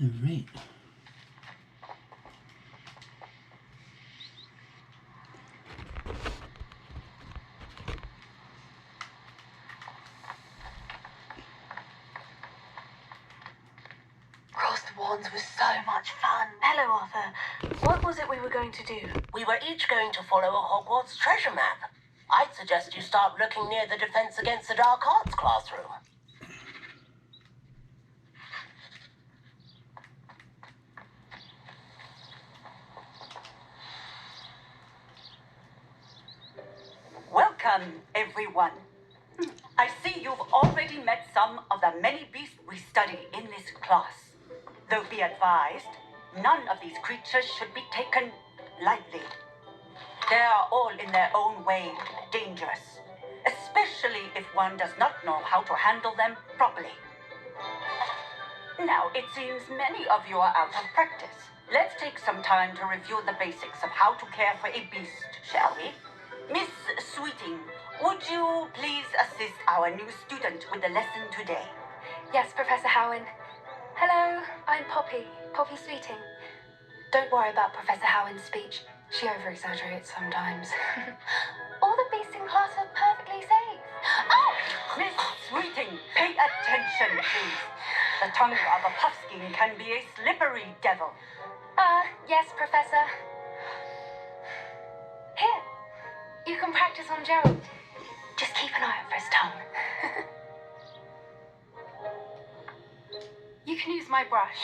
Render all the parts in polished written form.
Alright. Cross the Wands was so much fun. Hello, Arthur. What was it we were going to do? We were each going to follow a Hogwarts treasure map. I'd suggest you start looking near the Defense Against the Dark Arts classroom. Welcome, everyone. I see you've already met some of the many beasts we study in this class. Though be advised, none of these creatures should be taken lightly. They are all in their own way dangerous, especially if one does not know how to handle them properly. Now, it seems many of you are out of practice. Let's take some time to review the basics of how to care for a beast, shall we? Miss Sweeting, would you please assist our new student with the lesson today? Yes, Professor Howin. Hello, I'm Poppy Sweeting. Don't worry about Professor Howin's speech. She over-exaggerates sometimes. All the beasts in class are perfectly safe. Oh! Miss Sweeting, pay attention, please. The tongue of a puffskein can be a slippery devil. Yes, Professor. Here, you can practice on Gerald. Just keep an eye out for his tongue. You can use my brush.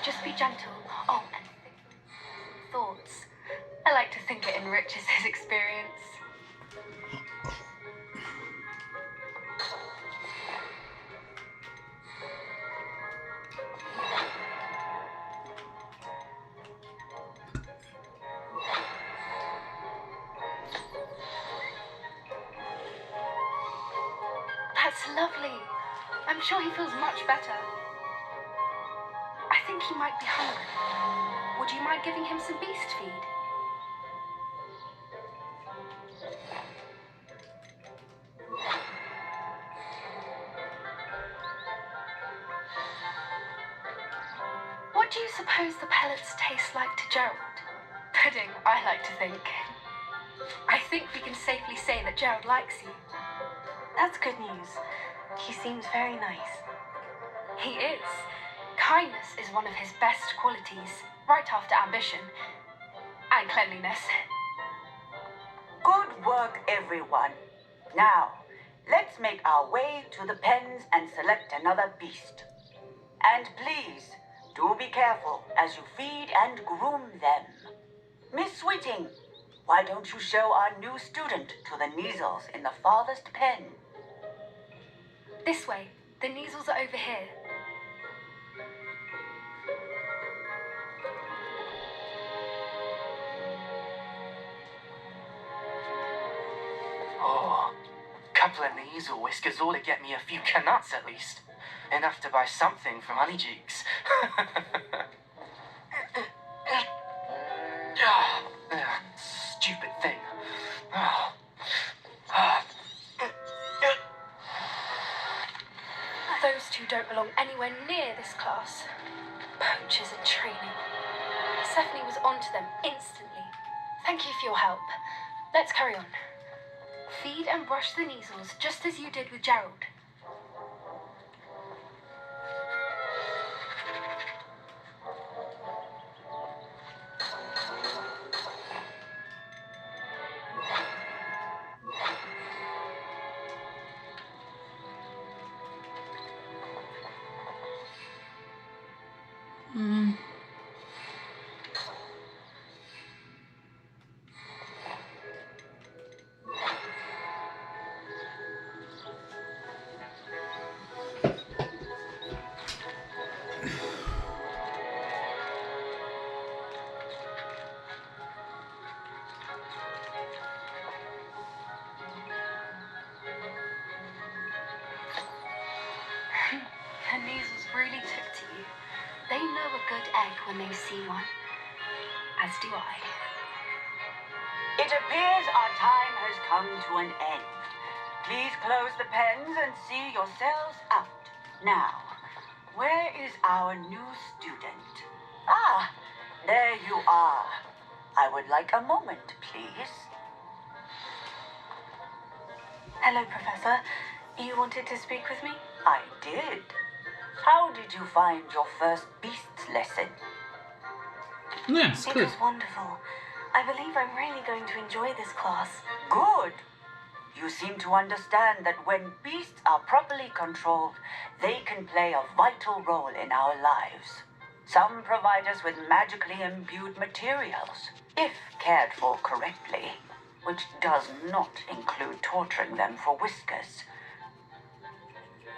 Just be gentle. Oh, and think thoughts. I like to think it enriches his experience. That's lovely. I'm sure he feels much better. I think he might be hungry. Would you mind giving him some beast feed? What do you suppose the pellets taste like to Gerald? Pudding, I like to think. I think we can safely say that Gerald likes you. That's good news. He seems very nice. He is. Kindness is one of his best qualities, right after ambition and cleanliness. Good work, everyone. Now, let's make our way to the pens and select another beast. And please, do be careful as you feed and groom them. Miss Sweeting, why don't you show our new student to the Neasels in the farthest pen? This way. The Neasels are over here. Oh, couple of Neasel whiskers ought to get me a few canuts at least. Enough to buy something from Honeycheeks. Stupid thing. Those two don't belong anywhere near this class. Poachers in training. Stephanie was onto them instantly. Thank you for your help. Let's carry on. Feed and brush the Neasels just as you did with Gerald. The Neasels really took to you. They know a good egg when they see one. As do I. It appears our time has come to an end. Please close the pens and see yourselves out. Now, where is our new student? Ah, there you are. I would like a moment, please. Hello, Professor. You wanted to speak with me? I did. How did you find your first beasts lesson? Yes, It good. was wonderful. I believe I'm really going to enjoy this class. Good. You seem to understand that when beasts are properly controlled, they can play a vital role in our lives. Some provide us with magically imbued materials, if cared for correctly, which does not include torturing them for whiskers.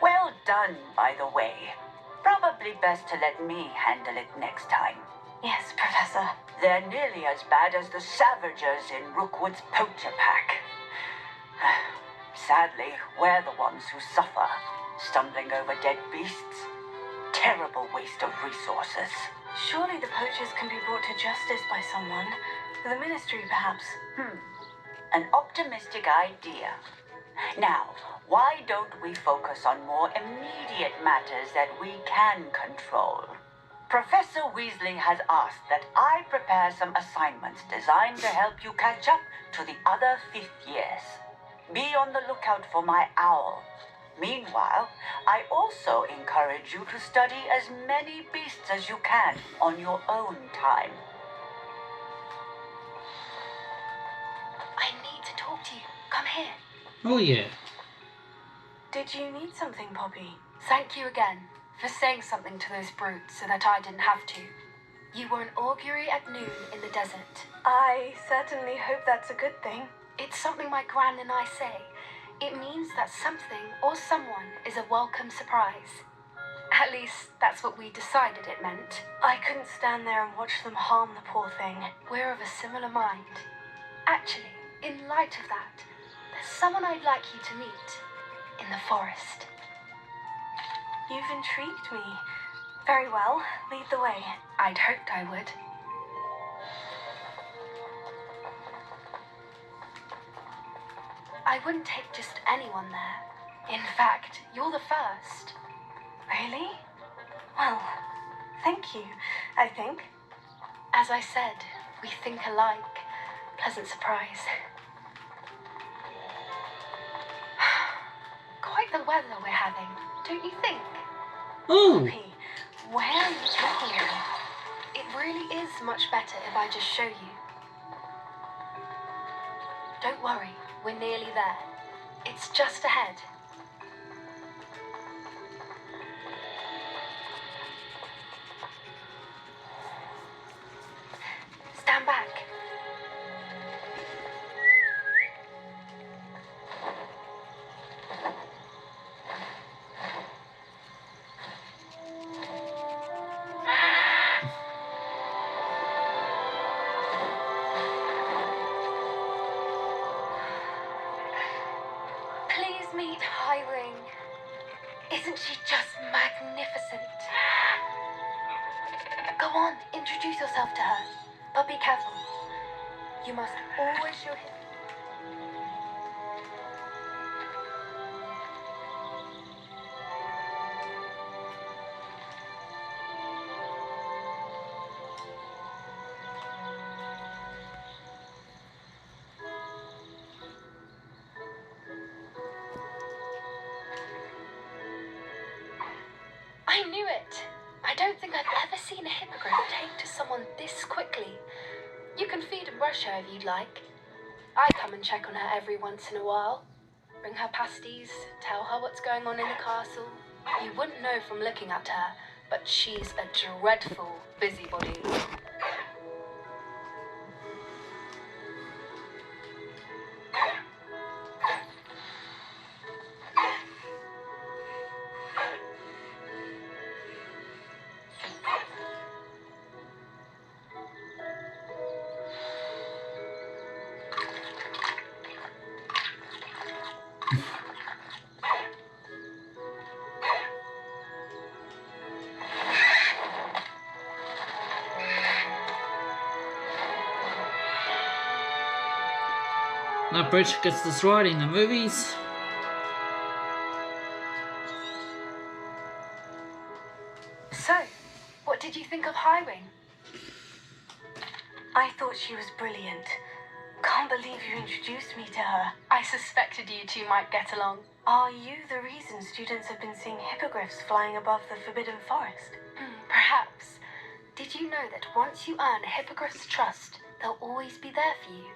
Well done, by the way. Probably best to let me handle it next time. Yes, Professor. They're nearly as bad as the Savagers in Rookwood's poacher pack. Sadly, we're the ones who suffer, stumbling over dead beasts. Terrible waste of resources. Surely the poachers can be brought to justice by someone. The Ministry, perhaps. An optimistic idea. Now, why don't we focus on more immediate matters that we can control? Professor Weasley has asked that I prepare some assignments designed to help you catch up to the other 5th years. Be on the lookout for my owl. Meanwhile, I also encourage you to study as many beasts as you can on your own time. I need to talk to you. Come here. Oh yeah. Did you need something, Poppy? Thank you again for saying something to those brutes so that I didn't have to. You were an augury at noon in the desert. I certainly hope that's a good thing. It's something my gran and I say. It means that something or someone is a welcome surprise. At least, that's what we decided it meant. I couldn't stand there and watch them harm the poor thing. We're of a similar mind. Actually, in light of that, there's someone I'd like you to meet in the forest. You've intrigued me. Very well, lead the way. I'd hoped I would. I wouldn't take just anyone there. In fact, you're the first. Really? Well, thank you, I think. As I said, we think alike. Pleasant surprise. Quite the weather we're having, don't you think? Oh, Poppy, where are you taking me? It really is much better if I just show you. Don't worry, we're nearly there. It's just ahead. Stand back. Please meet Hiring. Isn't she just magnificent? Go on, introduce yourself to her. But be careful. You must always show him. I knew it. I don't think I've ever seen a hippogriff take to someone this quickly. You can feed and brush her if you'd like. I come and check on her every once in a while. Bring her pasties, tell her what's going on in the castle. You wouldn't know from looking at her, but she's a dreadful busybody. that bridge gets destroyed in the movies. So, what did you think of Highwing? I thought she was brilliant. Can't believe you introduced me to her. I suspected you two might get along. Are you the reason students have been seeing hippogriffs flying above the Forbidden Forest? Perhaps. Did you know that once you earn a hippogriff's trust, they'll always be there for you?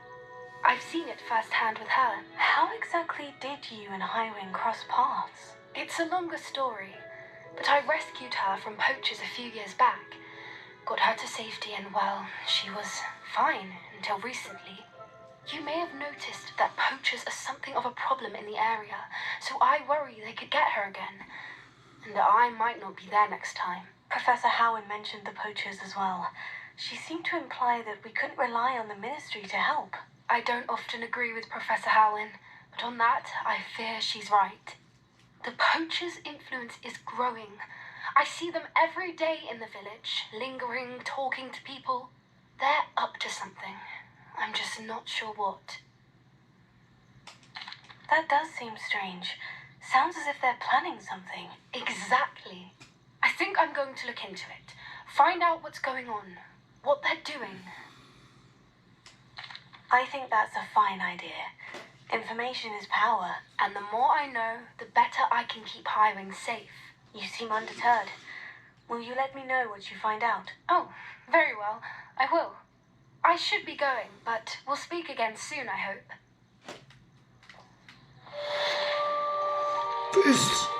I've seen it firsthand with her. How exactly did you and Highwing cross paths? It's a longer story, but I rescued her from poachers a few years back. Got her to safety and, well, she was fine until recently. You may have noticed that poachers are something of a problem in the area, so I worry they could get her again. And I might not be there next time. Professor Howard mentioned the poachers as well. She seemed to imply that we couldn't rely on the ministry to help. I don't often agree with Professor Howlin, but on that, I fear she's right. The poachers' influence is growing. I see them every day in the village, lingering, talking to people. They're up to something. I'm just not sure what. That does seem strange. Sounds as if they're planning something. Exactly. I think I'm going to look into it. Find out what's going on, what they're doing. I think that's a fine idea. Information is power. And the more I know, the better I can keep Highwing safe. You seem undeterred. Will you let me know what you find out? Oh, very well. I will. I should be going, but we'll speak again soon, I hope. Boost!